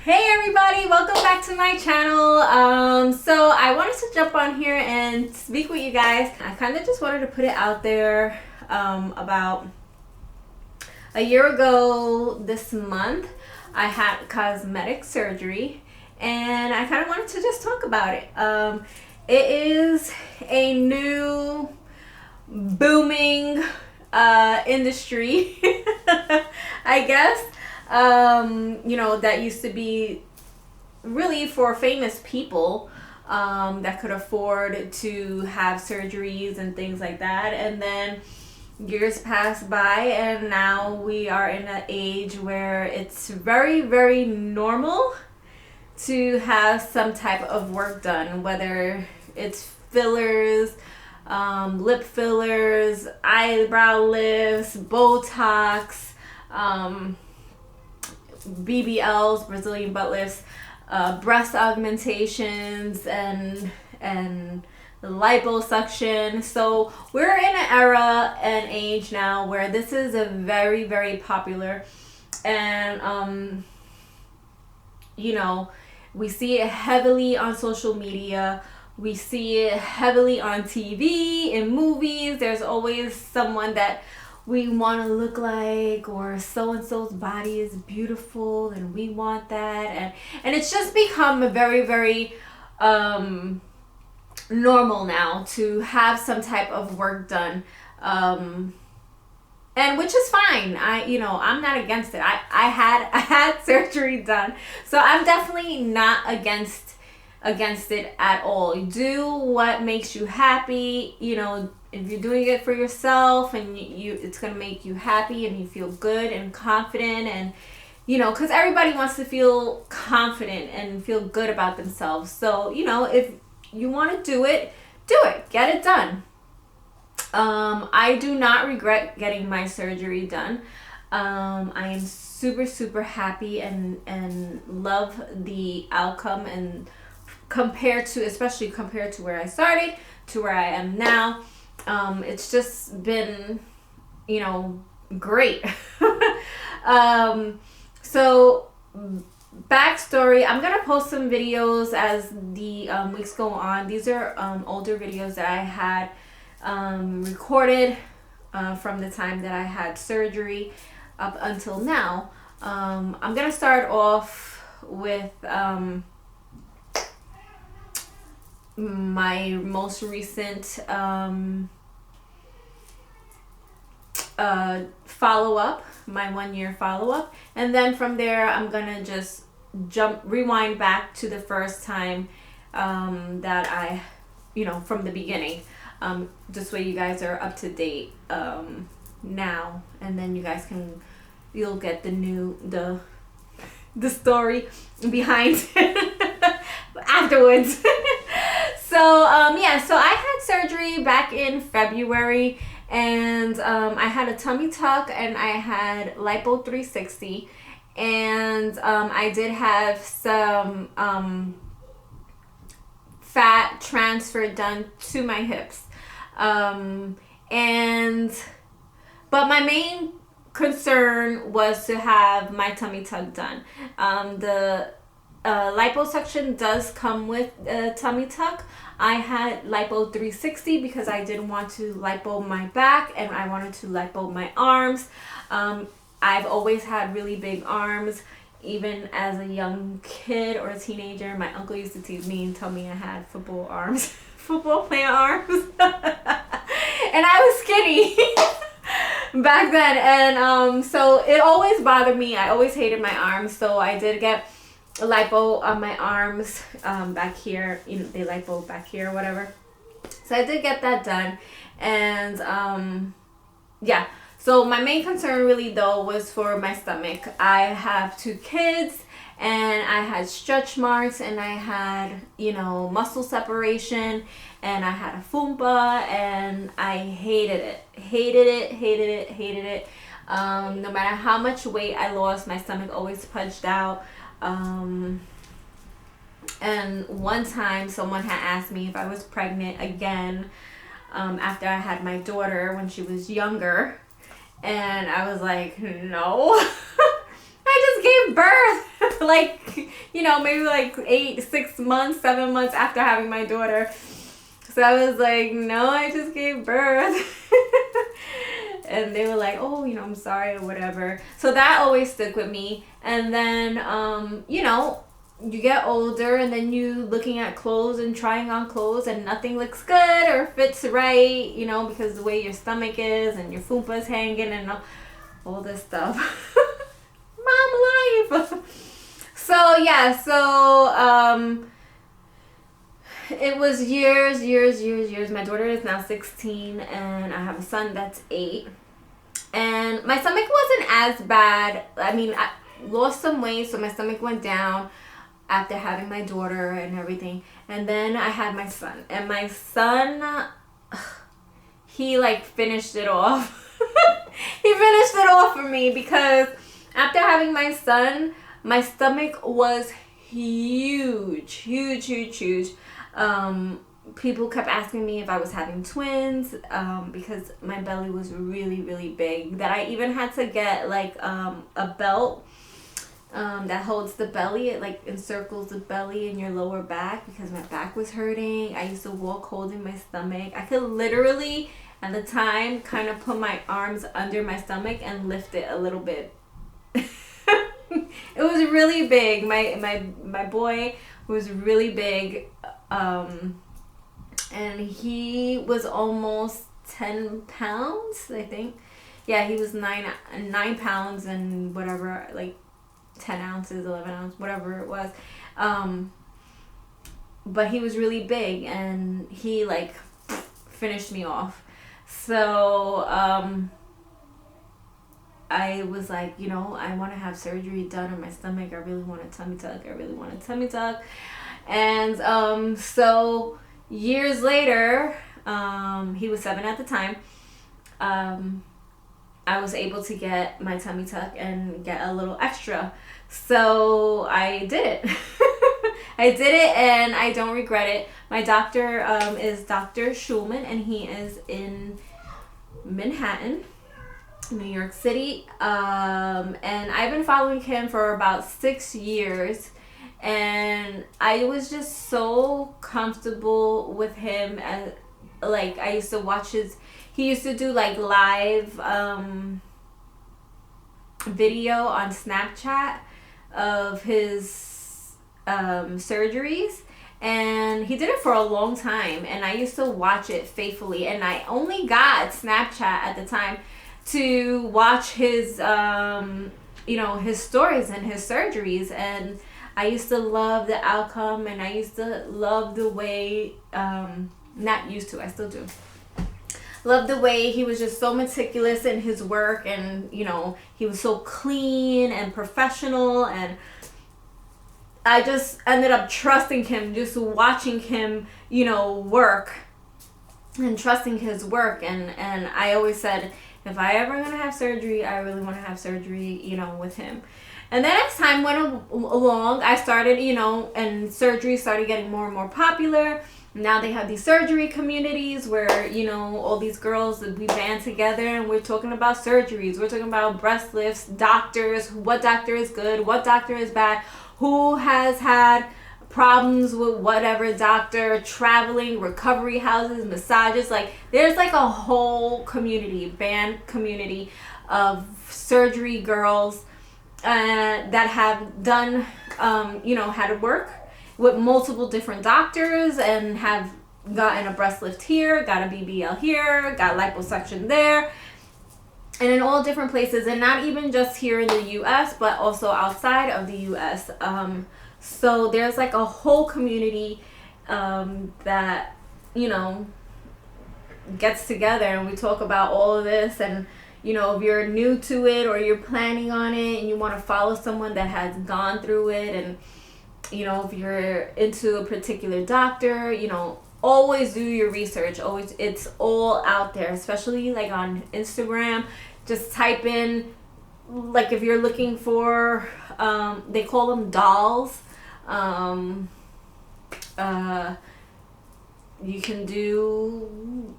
Hey everybody, welcome back to my channel. So I wanted to jump on here and speak with you guys. I kind of just wanted to put it out there. About a year ago this month, I had cosmetic surgery, and I kind of wanted to just talk about it. It is a new booming industry, I guess. That used to be really for famous people that could afford to have surgeries and things like that. And then years passed by, and now we are in an age where it's very, very normal to have some type of work done, whether it's fillers, lip fillers, eyebrow lifts, Botox, BBLs, Brazilian butt lifts, breast augmentations, and liposuction. So we're in an era and age now where this is a very, very popular, and we see it heavily on social media. We see it heavily on TV, in movies. There's always someone that we want to look like, or so-and-so's body is beautiful and we want that. And it's just become a very, very normal now to have some type of work done. And which is fine. I'm not against it. I had surgery done. So I'm definitely not against it at all. Do what makes you happy. If you're doing it for yourself and it's going to make you happy and you feel good and confident, and because everybody wants to feel confident and feel good about themselves. So if you want to do it, get it done. I do not regret getting my surgery done. I am super, super happy and love the outcome, and especially compared to where I started to where I am now. It's just been, great. So backstory, I'm going to post some videos as the weeks go on. These are older videos that I had recorded from the time that I had surgery up until now. I'm going to start off with my most recent follow-up, my 1-year follow-up, and then from there I'm gonna just rewind back to the first time that I from the beginning, this way you guys are up to date now, and then you guys you'll get the story behind afterwards. So I had surgery back in February, and I had a tummy tuck, and I had Lipo 360, and I did have some fat transfer done to my hips, but my main concern was to have my tummy tuck done. The liposuction does come with a tummy tuck. I had Lipo 360 because I didn't want to lipo my back, and I wanted to lipo my arms. I've always had really big arms. Even as a young kid or a teenager, my uncle used to tease me and tell me I had football arms, football player arms. And I was skinny back then, and so it always bothered me. I always hated my arms, so I did get a lipo on my arms back here. They lipo back here or whatever. So I did get that done, and so my main concern really though was for my stomach. I have 2 kids, and I had stretch marks, and I had muscle separation, and I had a fupa, and I hated it. No matter how much weight I lost, my stomach always punched out. And one time someone had asked me if I was pregnant again after I had my daughter when she was younger, and I was like, no. I just gave birth like maybe like 6 months, 7 months after having my daughter. So I was like, no, I just gave birth. And they were like, oh, I'm sorry or whatever. So that always stuck with me. And then, you get older and then you looking at clothes and trying on clothes and nothing looks good or fits right, because the way your stomach is and your fupa's hanging and all this stuff. Mom life. So yeah, it was years. My daughter is now 16 and I have a son that's 8. And my stomach wasn't as bad. I mean, I lost some weight, so my stomach went down after having my daughter and everything. And then I had my son. And my son, he like finished it off. He finished it off for me because after having my son, my stomach was huge. People kept asking me if I was having twins because my belly was really big, that I even had to get like a belt that holds the belly. It like encircles the belly in your lower back because my back was hurting. I used to walk holding my stomach. I could literally at the time kind of put my arms under my stomach and lift it a little bit. It was really big. My boy was really big. And he was almost 10 pounds, I think. Yeah, he was 9 pounds and whatever, like 10 ounces, 11 ounces, whatever it was. But he was really big and he like finished me off. So, I was like, I want to have surgery done on my stomach. I really want a tummy tuck. And, so years later, he was 7 at the time, I was able to get my tummy tuck and get a little extra. So I did it. I did it and I don't regret it. My doctor is Dr. Schulman and he is in Manhattan, New York City. And I've been following him for about 6 years. And I was just so comfortable with him. As like I used to watch he used to do like live video on Snapchat of his surgeries, and he did it for a long time, and I used to watch it faithfully. And I only got Snapchat at the time to watch his his stories and his surgeries, and I used to love the outcome, and I used to love the way, not used to, I still do, love the way he was just so meticulous in his work, and, he was so clean and professional, and I just ended up trusting him, just watching him, work, and trusting his work, and I always said, if I ever gonna have surgery, I really want to have surgery, with him. And then as time went along, I started, and surgery started getting more and more popular. Now they have these surgery communities where, all these girls, we band together and we're talking about surgeries. We're talking about breast lifts, doctors, what doctor is good, what doctor is bad, who has had problems with whatever doctor, traveling, recovery houses, massages. Like, there's like a whole community, band community of surgery girls that have done, had to work with multiple different doctors and have gotten a breast lift here, got a BBL here, got liposuction there, and in all different places, and not even just here in the U.S., but also outside of the U.S. So there's like a whole community that, gets together, and we talk about all of this. And if you're new to it or you're planning on it and you want to follow someone that has gone through it, and if you're into a particular doctor, always do your research. Always, it's all out there, especially like on Instagram. Just type in, like, if you're looking for, they call them dolls. You can do,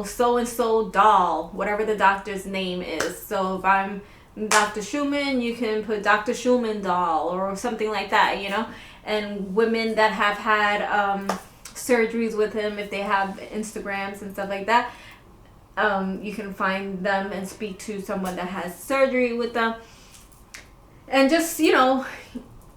so and so doll, whatever the doctor's name is. So if I'm Dr. Schumann, you can put Dr. Schumann doll or something like that, you know. And women that have had surgeries with him, if they have Instagrams and stuff like that, you can find them and speak to someone that has surgery with them. And just, you know,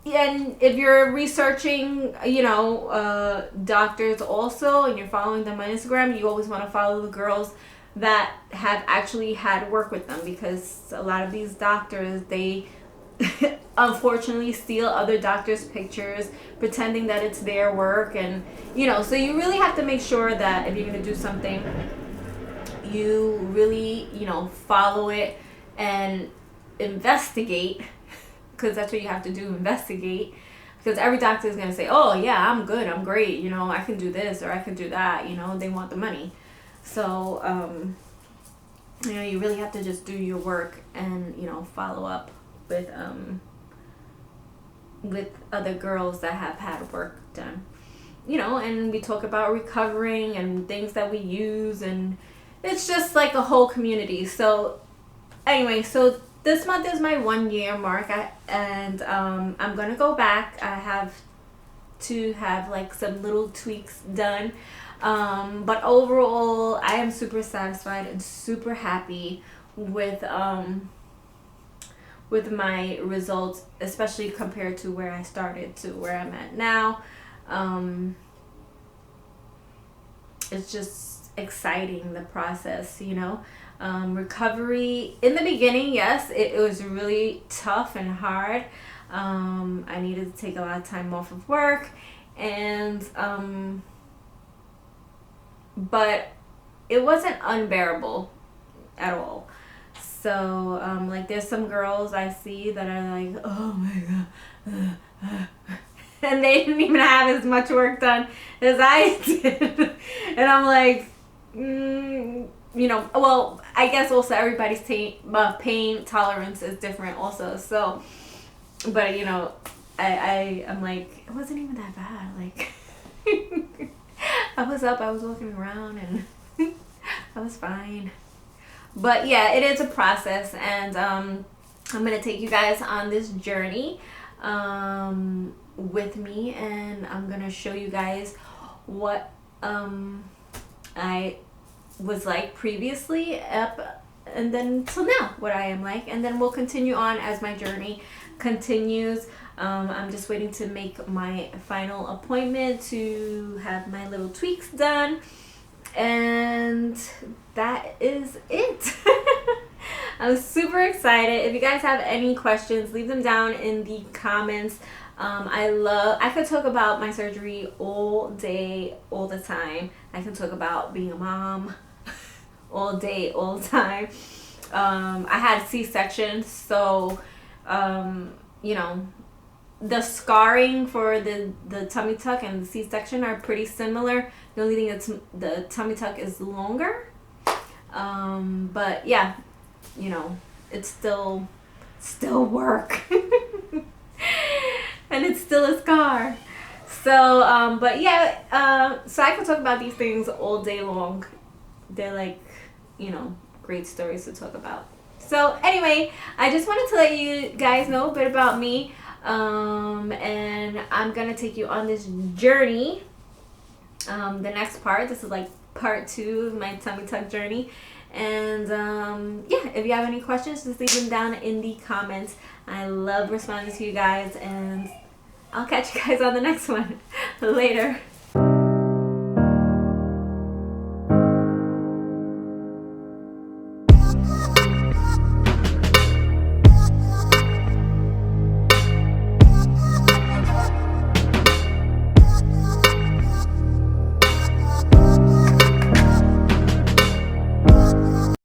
and if you're researching, you know, doctors also, and you're following them on Instagram, you always want to follow the girls that have actually had work with them, because a lot of these doctors, they unfortunately steal other doctors' pictures, pretending that it's their work. And, you know, so you really have to make sure that if you're going to do something, you really, you know, follow it and investigate, because that's what you have to do, investigate. Because every doctor is going to say, oh yeah, I'm good, I'm great, you know, I can do this or I can do that, you know, they want the money. So you know, you really have to just do your work and, you know, follow up with other girls that have had work done, you know. And we talk about recovering and things that we use, and it's just like a whole community. So anyway, so this month is my 1 year mark, and I'm gonna go back. I have to have like some little tweaks done, but overall I am super satisfied and super happy with my results, especially compared to where I started to where I'm at now. It's just exciting, the process, you know. Recovery in the beginning, yes, it was really tough and hard. I needed to take a lot of time off of work, and but it wasn't unbearable at all. So like there's some girls I see that are like, oh my god, and they didn't even have as much work done as I did. And I'm like, you know, well, I guess also everybody's pain tolerance is different also. So, but you know, I'm like, it wasn't even that bad. Like, I was up, I was walking around, and I was fine. But yeah, it is a process, and I'm gonna take you guys on this journey with me, and I'm gonna show you guys what I was like previously up, and then till now what I am like, and then we'll continue on as my journey continues. I'm just waiting to make my final appointment to have my little tweaks done, and that is it. I'm super excited. If you guys have any questions, leave them down in the comments. I could talk about my surgery all day, all the time. I can talk about being a mom all day, all the time. I had a C-section, so you know, the scarring for the tummy tuck and the C-section are pretty similar. The only thing that's the tummy tuck is longer, but yeah, you know, it's still work. And it's still a scar. So but yeah, so I could talk about these things all day long. They're like, you know, great stories to talk about. So anyway, I just wanted to let you guys know a bit about me, and I'm gonna take you on this journey. The next part, this is like part 2 of my tummy tuck journey. And yeah, if you have any questions, just leave them down in the comments. I love responding to you guys, and I'll catch you guys on the next one. Later.